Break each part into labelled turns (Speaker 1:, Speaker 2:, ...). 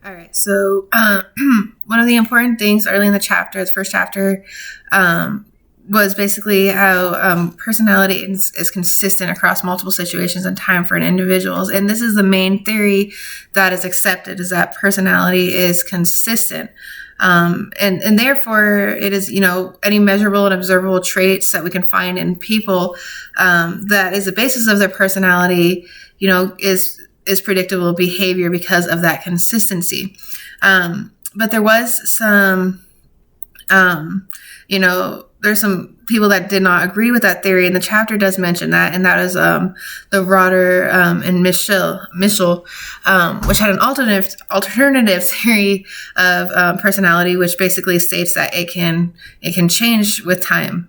Speaker 1: All right. So one of the important things early in the chapter, the first chapter, was basically how personality is consistent across multiple situations and time for an individuals. And this is the main theory that is accepted, is that personality is consistent. And therefore it is, any measurable and observable traits that we can find in people, that is the basis of their personality, is predictable behavior because of that consistency. But there was some, there's some people that did not agree with that theory, and the chapter does mention that, and that is the Rotter and Mischel, which had an alternative theory of personality, which basically states that it can change with time.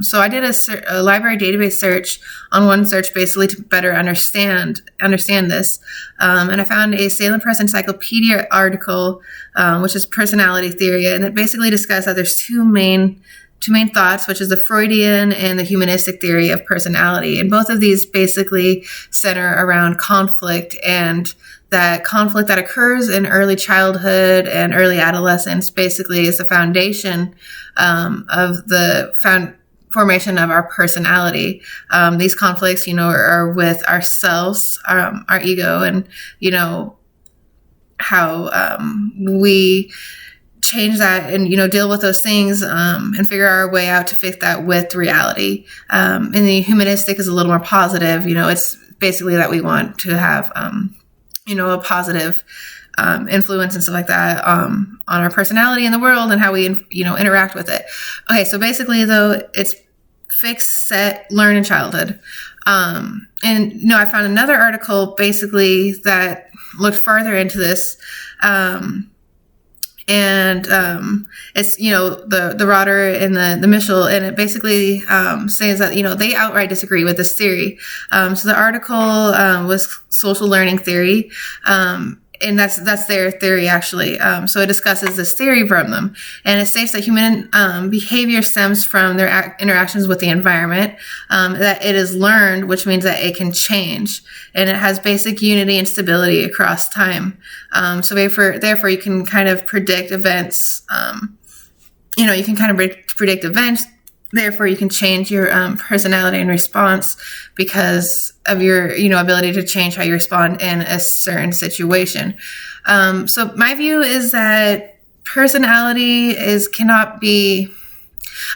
Speaker 1: So I did a library database search on OneSearch basically to better understand this, and I found a Salem Press Encyclopedia article, which is personality theory, and it basically discussed that there's two main thoughts, which is the Freudian and the humanistic theory of personality. And both of these basically center around conflict, and that conflict that occurs in early childhood and early adolescence basically is the foundation of the formation of our personality. These conflicts, are with ourselves, our ego, and, how we change that and, deal with those things, and figure our way out to fix that with reality. And the humanistic is a little more positive. It's basically that we want to have, a positive influence and stuff like that on our personality in the world and how we, interact with it. Okay, so basically, though, it's fix, set, learn in childhood. And, I found another article basically that looked farther into this. And it's, the Rotter and the Mischel, and it basically says that, they outright disagree with this theory. So the article was social learning theory, and that's their theory, actually. So it discusses this theory from them, and it states that human behavior stems from their interactions with the environment, that it is learned, which means that it can change, and it has basic unity and stability across time. So therefore, you can kind of predict events. You can kind of predict events. Therefore, you can change your personality and response because of your, ability to change how you respond in a certain situation. So my view is that personality cannot be.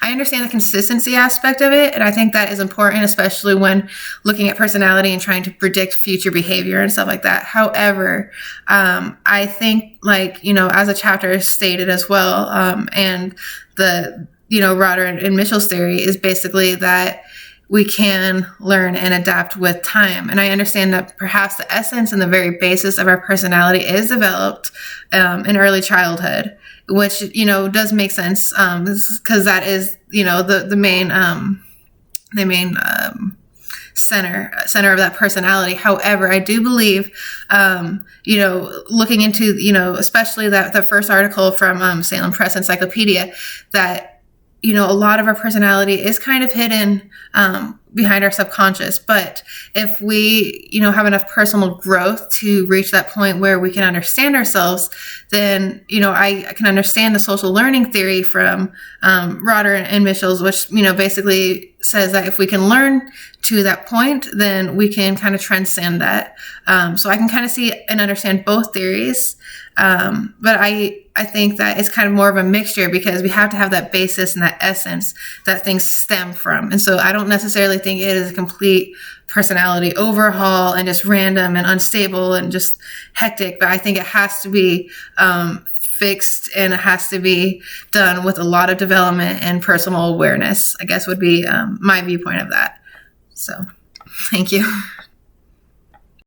Speaker 1: I understand the consistency aspect of it, and I think that is important, especially when looking at personality and trying to predict future behavior and stuff like that. However, I think, as a chapter stated as well, and the Rotter and Mischel's theory is basically that we can learn and adapt with time. And I understand that perhaps the essence and the very basis of our personality is developed in early childhood, which, does make sense, because that is, the main center of that personality. However, I do believe, looking into, especially the first article from Salem Press Encyclopedia, that a lot of our personality is kind of hidden behind our subconscious. But if we, have enough personal growth to reach that point where we can understand ourselves, then, I can understand the social learning theory from Rotter and Mischel's, which, basically says that if we can learn to that point, then we can kind of transcend that. So I can kind of see and understand both theories. But I think that it's kind of more of a mixture, because we have to have that basis and that essence that things stem from. And so I don't necessarily think it is a complete personality overhaul and just random and unstable and just hectic, but I think it has to be fixed, and it has to be done with a lot of development and personal awareness, I guess would be my viewpoint of that. So thank you.